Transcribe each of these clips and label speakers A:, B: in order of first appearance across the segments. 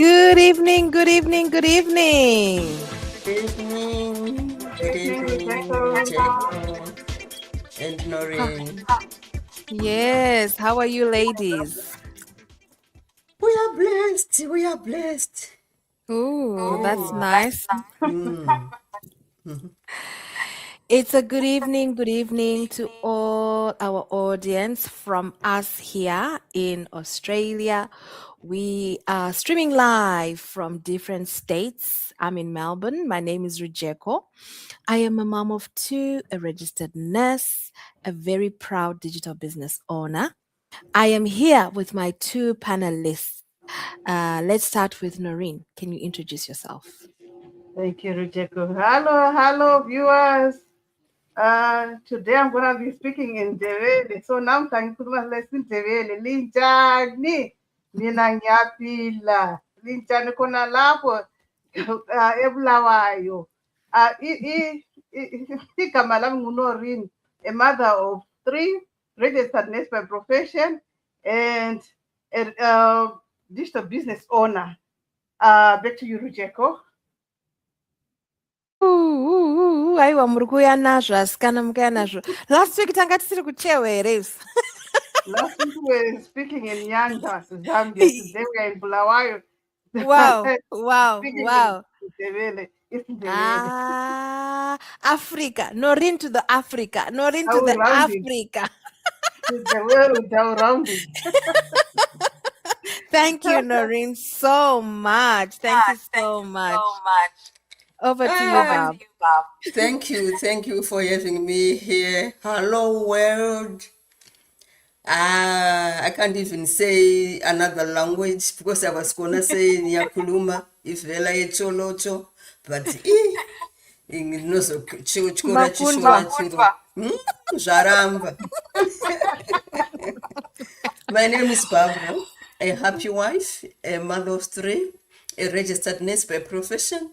A: Good evening, good evening, good evening.
B: Good
C: Evening,
B: evening,
C: Rebecca.
B: Jacob and
A: Huh.
B: Noreen.
A: Yes, how are you ladies?
B: We are blessed. We are blessed.
A: Ooh, that's
B: Yeah.
A: nice.
B: Mm.
A: It's a good evening to all our audience from us here in Australia. We are streaming live from different states. I'm in Melbourne. My name is Rujeko. I am a mom of two, a registered nurse, a very proud digital business owner. I am here with my two panelists. Let's start with Noreen. Can you introduce yourself?
C: Thank you, Rujeko. Hello, viewers. Today I'm going to be speaking in Ndebele. So now I'm going lesson Ndebele. Linjani, mina ngiyaphila. Linjani khona lapho eBulawayo. Igama lami nguNoreen, a mother of three, registered nurse by profession, and a digital business owner. Back to you, Rujeko.
A: Aiwa muri kuuya nazvo asikana mukuya nazvo. Last week tanga tisiri kucheo here.
C: Last week we were speaking in Nyanda, Zambia. Today we are in Bulawayo.
A: Wow, wow,
C: Speaking in
A: wow.
C: Ndebele. It's Ndebele.
A: Ah, Africa. Noreen to the Africa. Noreen
C: How
A: to
C: we
A: the
C: rounded.
A: Africa.
C: The world how rounded.
A: Thank you, Noreen, so much. Thank you so much. Over to you,
B: Ah,
A: Bob.
B: thank you for having me here. Hello, world. I can't even say another language because I was gonna say Nyakuluma, if Vela Cholocho, but chikora
A: Makundwa.
B: chishona chiro. Zvaramba. My name is Barbara, a happy wife, a mother of three, a registered nurse by profession,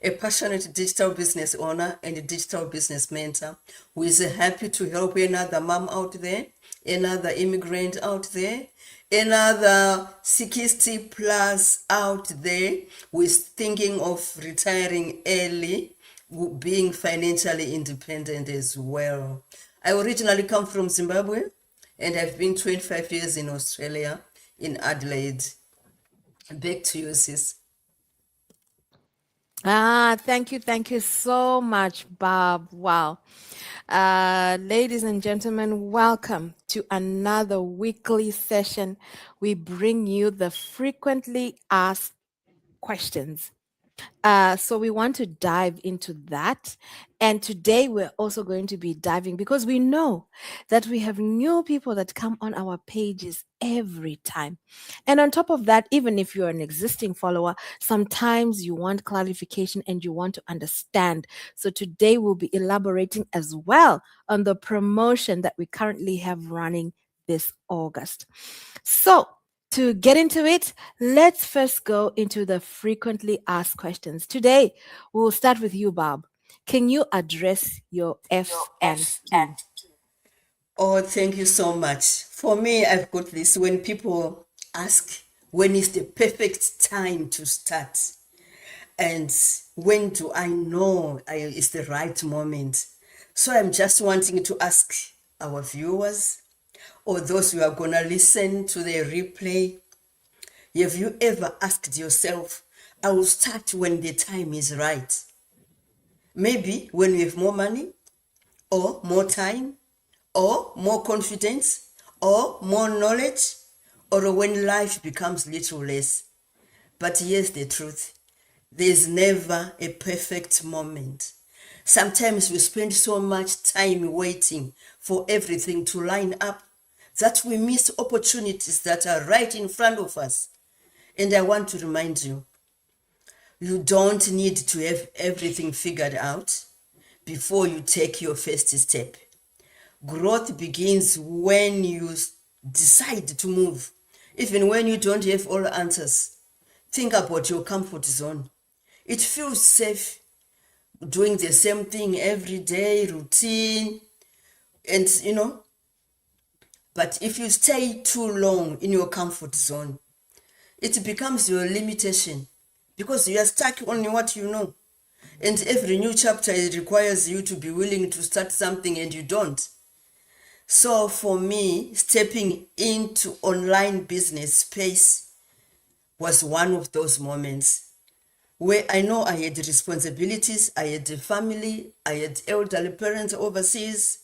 B: a passionate digital business owner and a digital business mentor who is happy to help another mom out there, another immigrant out there, another 60 plus out there who is thinking of retiring early, being financially independent as well. I originally come from Zimbabwe and I've been 25 years in Australia, in Adelaide. Back to you, sis.
A: Thank you so much, Bob. Wow. Ladies and gentlemen, welcome to another weekly session. We bring you the frequently asked questions. So we want to dive into that. And today we're also going to be diving because we know that we have new people that come on our pages every time. And on top of that, even if you're an existing follower, sometimes you want clarification and you want to understand. So today we'll be elaborating as well on the promotion that we currently have running this August. So to get into it, let's first go into the frequently asked questions. Today, we'll start with you, Bob. Can you address your F and Q?
B: Oh, thank you so much. For me, I've got this when people ask when is the perfect time to start and when do I know it's the right moment. So I'm just wanting to ask our viewers or those who are going to listen to the replay, have you ever asked yourself, I will start when the time is right? Maybe when you have more money, or more time, or more confidence, or more knowledge, or when life becomes little less. But here's the truth. There's never a perfect moment. Sometimes we spend so much time waiting for everything to line up that we miss opportunities that are right in front of us. And I want to remind you, you don't need to have everything figured out before you take your first step. Growth begins when you decide to move, even when you don't have all answers. Think about your comfort zone. It feels safe doing the same thing every day, routine, and but if you stay too long in your comfort zone, it becomes your limitation because you are stuck on what you know. And every new chapter, it requires you to be willing to start something and you don't. So for me, stepping into online business space was one of those moments where I know I had responsibilities, I had a family, I had elderly parents overseas,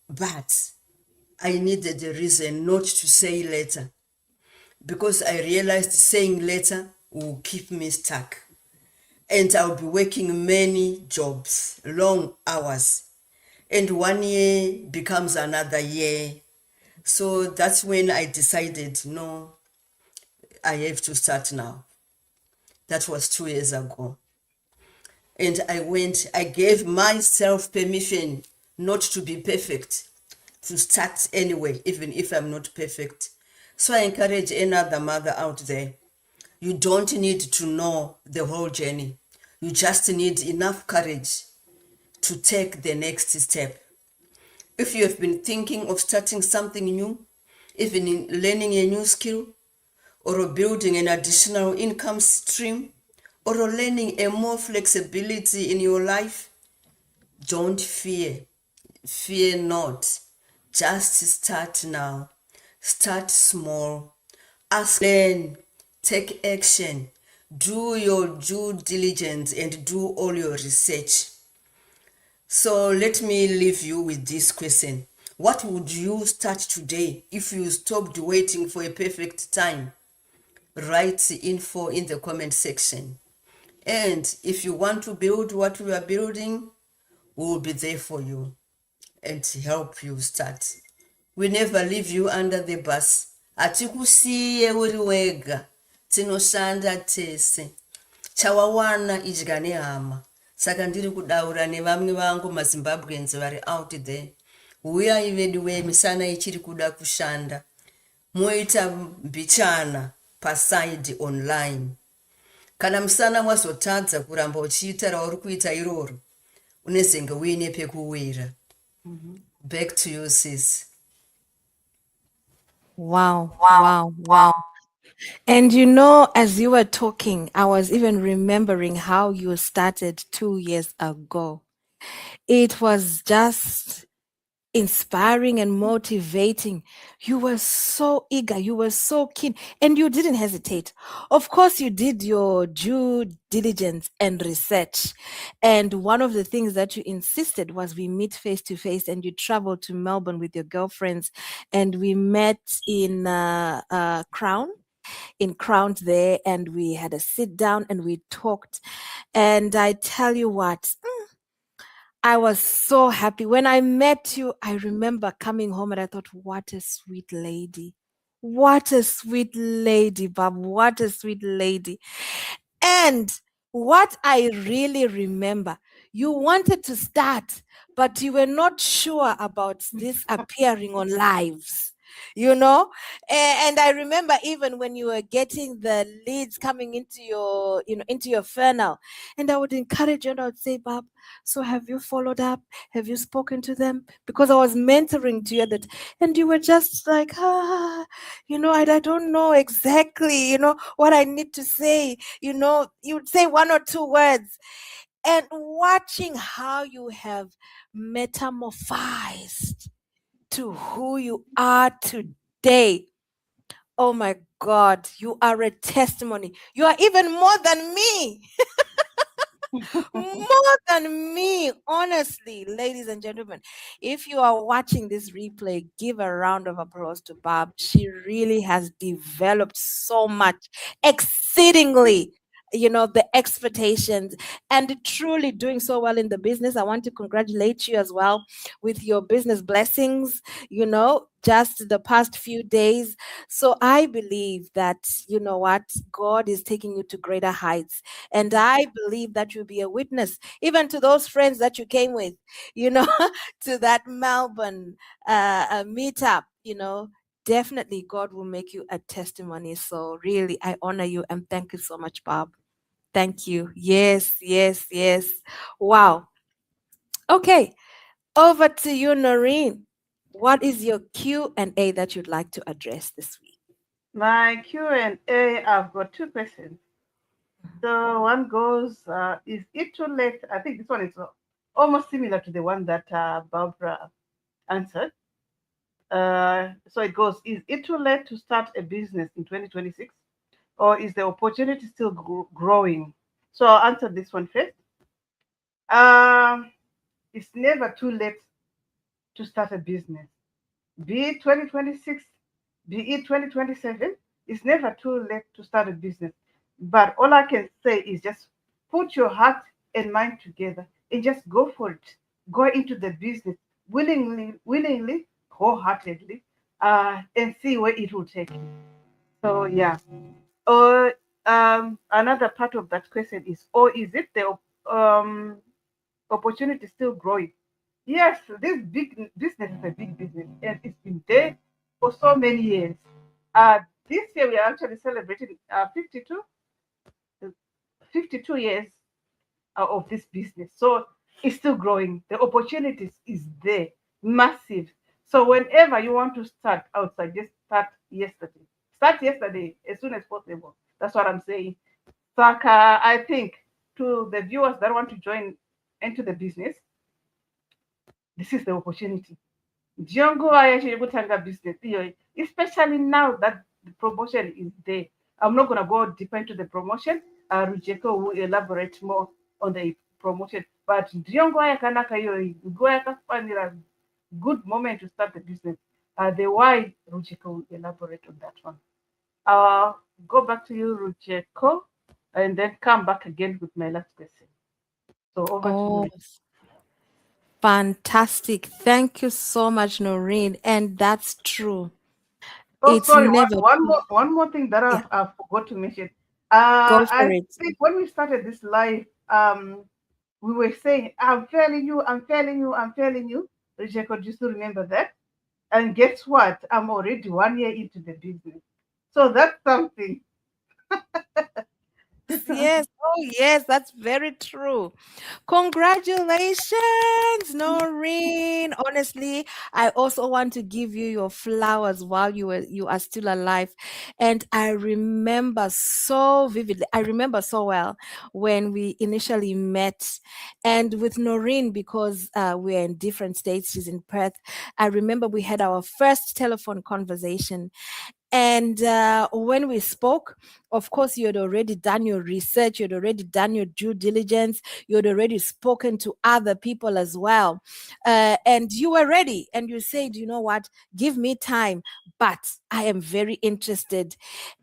B: but I needed a reason not to say later because I realized saying later will keep me stuck. And I'll be working many jobs, long hours, and 1 year becomes another year. So that's when I decided, no, I have to start now. That was 2 years ago. And I gave myself permission not to be perfect, to start anyway, even if I'm not perfect. So I encourage another mother out there. You don't need to know the whole journey. You just need enough courage to take the next step. If you have been thinking of starting something new, even in learning a new skill, or building an additional income stream, or learning a more flexibility in your life, don't fear. Fear not. Just start now. Start small. Ask, learn, take action. Do your due diligence and do all your research. So let me leave you with this question. What would you start today if you stopped waiting for a perfect time? Write the info in the comment section. And if you want to build what we are building, we will be there for you and help you start. We never leave you under the bus. Hatikusiye uri wega. Tinoshanda tese. Chawawana idya nehama. Saka ndiri kudaura nevamwe vangu maZimbabweans vari out there. Uyai vedu misana ichiri kuda kushanda. Moita mbichana paside online. Kana musana mwazotadza kuramba uchiita rauri kuita iroro, unezenge uine pekuwira. Back to you, sis.
A: Wow, wow, wow. And you know, as you were talking, I was even remembering how you started 2 years ago. It was just inspiring and motivating. You were so eager, you were so keen, and you didn't hesitate. Of course, you did your due diligence and research. And one of the things that you insisted was we meet face to face, and you traveled to Melbourne with your girlfriends, and we met in Crown. In Crown there, and we had a sit down and we talked. And I tell you what, I was so happy. When I met you, I remember coming home and I thought, what a sweet lady. What a sweet lady, Bob. What a sweet lady. And what I really remember, you wanted to start, but you were not sure about this appearing on lives. You know, and I remember even when you were getting the leads coming into your, into your funnel, and I would encourage you and I would say, Bob, so have you followed up? Have you spoken to them? Because I was mentoring to you that, and you were just like, I don't know exactly, what I need to say. You'd say one or two words. And watching how you have metamorphosed to who you are today. Oh my God, you are a testimony. You are even more than me. More than me, honestly, ladies and gentlemen. If you are watching this replay, give a round of applause to Barb. She really has developed so much, exceedingly, the expectations, and truly doing so well in the business. I want to congratulate you as well with your business blessings, just the past few days. So I believe that, God is taking you to greater heights. And I believe that you'll be a witness, even to those friends that you came with, to that Melbourne meetup, definitely God will make you a testimony. So really, I honor you and thank you so much, Bob. Thank you. Yes, yes, yes. Wow. Okay, over to you, Noreen. What is your Q&A that you'd like to address this week?
C: My Q&A, I've got two questions. So one goes, is it too late? I think this one is almost similar to the one that Barbara answered. So it goes, is it too late to start a business in 2026? Or is the opportunity still growing? So I'll answer this one first. Um, it's never too late to start a business. Be it 2026, be it 2027, it's never too late to start a business. But all I can say is just put your heart and mind together and just go for it. Go into the business willingly, wholeheartedly, and see where it will take you. So yeah. Or another part of that question is, or is it the opportunity still growing? Yes, this big business is a big business and it's been there for so many years. This year we are actually celebrating 52 years of this business. So it's still growing. The opportunities is there, massive. So whenever you want to start outside, just start yesterday. Start yesterday as soon as possible. That's what I'm saying. Saka, I think to the viewers that want to join into the business, this is the opportunity. Diongo ayachiri kutanga business iyoyi, especially now that the promotion is there. I'm not gonna go deeper into the promotion. Rujeko will elaborate more on the promotion. But Diongo ayakanaka iyoyi, go yakafanira good moment to start the business. The why Rujeko will elaborate on that one. I'll go back to you, Rujeko, and then come back again with my last question. So over to
A: Oh,
C: you.
A: fantastic. Thank you so much, Noreen. And that's true.
C: Oh,
A: It's
C: sorry.
A: never too.
C: One more thing that
A: Yeah,
C: I forgot to mention.
A: go for
C: I
A: it.
C: think when we started this live, we were saying, "I'm failing you, I'm failing you, I'm failing you." Jacob, do you still remember that? And guess what? I'm already 1 year into the business, so that's something.
A: Yes. Oh, yes. That's very true. Congratulations, Noreen. Honestly, I also want to give you your flowers while you are still alive. And I remember so vividly. I remember so well when we initially met, and with Noreen because we're in different states. She's in Perth. I remember we had our first telephone conversation, and when we spoke, of course, you had already done your research, you had already done your due diligence, you had already spoken to other people as well. And you were ready. And you said, you know what, give me time, but I am very interested.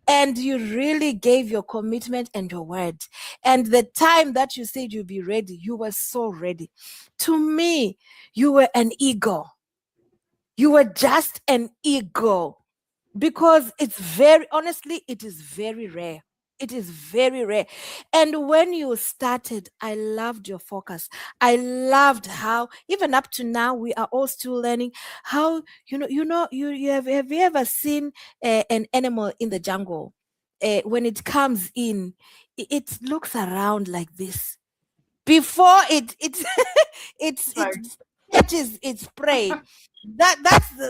A: And you really gave your commitment and your word. And the time that you said you'd be ready, you were so ready. To me, you were an eagle. You were just an eagle because it's very honestly it is very rare. It is very rare. And when you started, I loved your focus. I loved how even up to now we are all still learning how you have you ever seen an animal in the jungle? When it comes in, it looks around like this before it
C: Right.
A: catches its prey.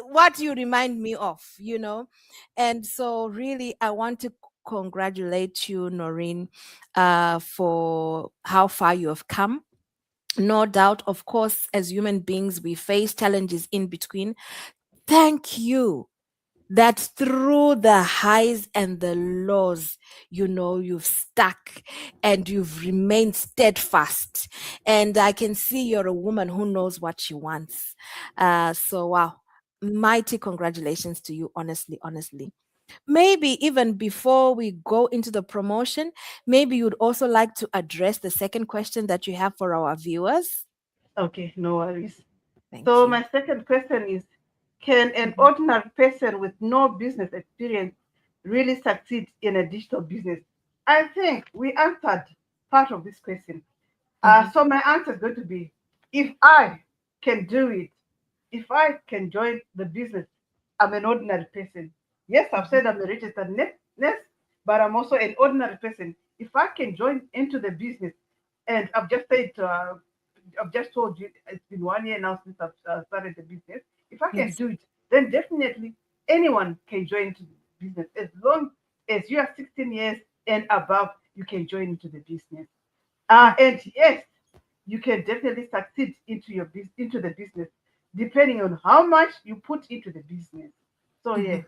A: What you remind me of, and so really I want to congratulate you, Noreen, for how far you have come. No doubt, of course, as human beings we face challenges in between. Thank you that through the highs and the lows, you've stuck and you've remained steadfast. And I can see you're a woman who knows what she wants. So, wow, mighty congratulations to you, honestly, honestly. Maybe even before we go into the promotion, maybe you'd also like to address the second question that you have for our viewers.
C: Okay, no worries.
A: Thank
C: So
A: you.
C: my second question is, can an
A: Mhm.
C: ordinary person with no business experience really succeed in a digital business? I think we answered part of this question.
A: Mhm.
C: So my answer is going to be, if I can do it, if I can join the business, I'm an ordinary person. Yes, I've
A: Mhm.
C: said I'm a registered nurse, but I'm also an ordinary person. If I can join into the business, and I've just told you it's been 1 year now since I've started the business. If I can
A: Yes.
C: do it, then definitely anyone can join into business. As long as you are 16 years and above, you can join into the business. And yes, you can definitely succeed into the business, depending on how much you put into the business. So yeah,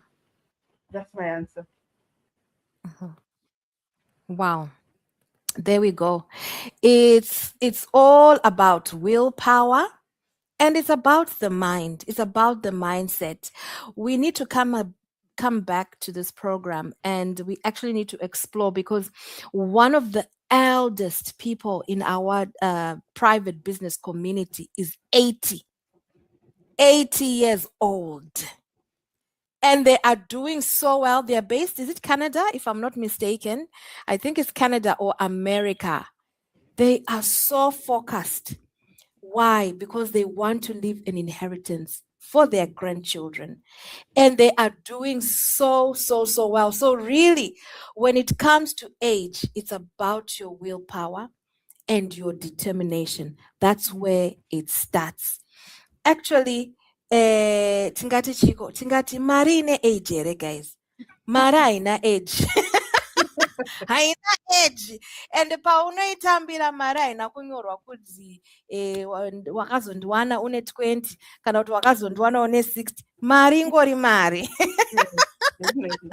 C: that's my answer.
A: Wow. There we go. It's all about willpower. And it's about the mind. It's about the mindset. We need to come back to this program, and we actually need to explore, because one of the eldest people in our private business community is 80 years old. And they are doing so well. They're based, is it Canada, if I'm not mistaken? I think it's Canada or America. They are so focused. Why? Because they want to leave an inheritance for their grandchildren. And they are doing so well. So, really, when it comes to age, it's about your willpower and your determination. That's where it starts. Actually, tingati chiko, tingati mari ine age here, guys. Mari haina age. Haina age. And paunoitambira mari haina kunyorwa kunzi wakazondiwana une 20 kana kuti wakazondiwana une 60. Mari ingori mari.
C: Definitely.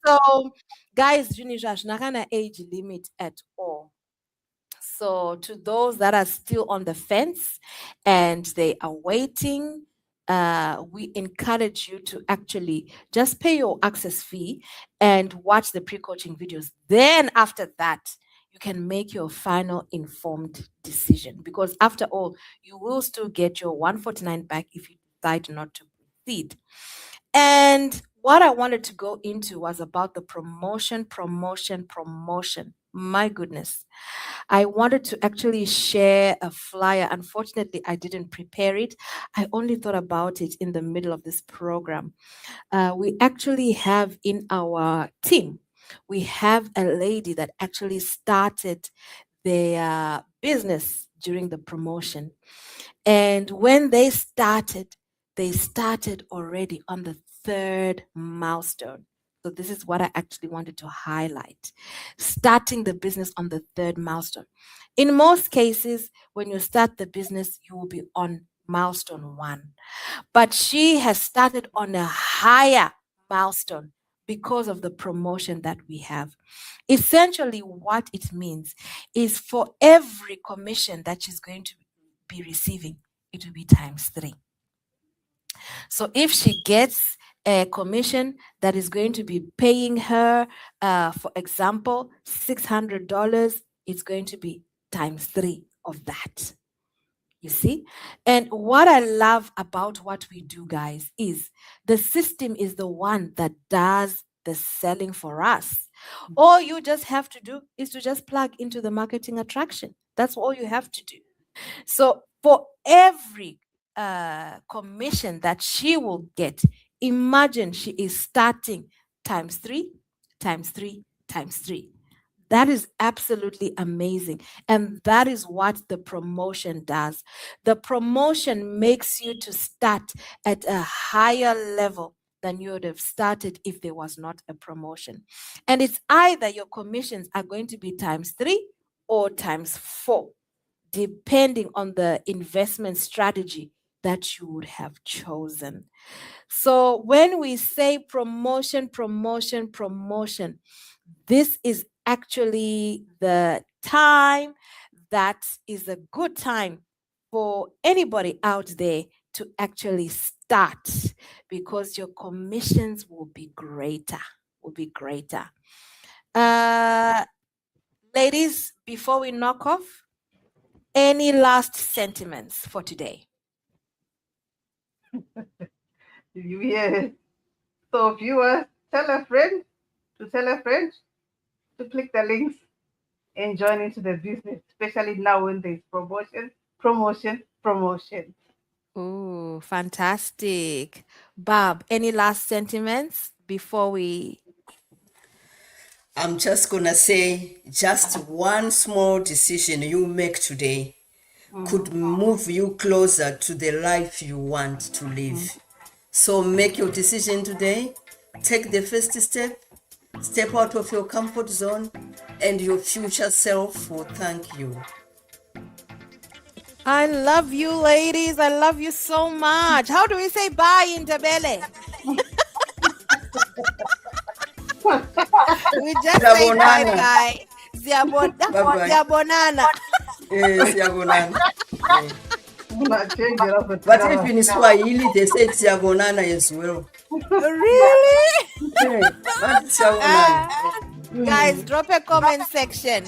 A: So, guys, zvinhu izvi hazvina kana age limit at all. So, to those that are still on the fence and they are waiting, we encourage you to actually just pay your access fee and watch the pre-coaching videos. Then after that, you can make your final informed decision, because after all, you will still get your 149 back if you decide not to proceed. And what I wanted to go into was about the promotion. My goodness. I wanted to actually share a flyer. Unfortunately, I didn't prepare it. I only thought about it in the middle of this program. We actually have in our team, we have a lady that actually started their business during the promotion. And when they started already on the third milestone. So this is what I actually wanted to highlight. Starting the business on the third milestone. In most cases, when you start the business, you will be on milestone 1. But she has started on a higher milestone because of the promotion that we have. Essentially, what it means is for every commission that she's going to be receiving, it will be times 3. So if she gets a commission that is going to be paying her, for example, $600, it's going to be times 3 of that. You see? And what I love about what we do, guys, is the system is the one that does the selling for us. All you just have to do is to just plug into the marketing attraction. That's all you have to do. So for every commission that she will get, imagine she is starting times 3, times 3, times 3. That is absolutely amazing. And that is what the promotion does. The promotion makes you to start at a higher level than you would have started if there was not a promotion. And it's either your commissions are going to be times 3 or times 4, depending on the investment strategy that you would have chosen. So when we say promotion, this is actually the time that is a good time for anybody out there to actually start, because your commissions will be greater. Ladies, before we knock off, any last sentiments for today?
C: Yeah. So viewers, tell a friend to click the links and join into the business, especially now when there's promotion.
A: Ooh, fantastic. Bob, any last sentiments before we...
B: I'm just gonna say, just one small decision you make today could move you closer to the life you want to live. So make your decision today, take the first step, step out of your comfort zone, and your future self will thank you.
A: I love you, ladies. I love you so much. How do we say bye in Tabele? We just say bye
B: Siyabonana.
A: bye.
B: Bye-bye.
A: Ziyabonana.
B: Siyabonana.
C: Unachengera
B: But
C: kutigara.
B: if in Swahili they say siyabonana as well.
A: Really?
B: But siyabonana.
A: Guys, drop a comment section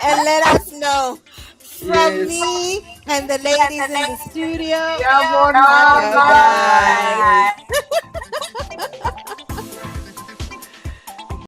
A: and let us know. From
B: Yes.
A: me and the ladies in the studio.
C: Siyabonana.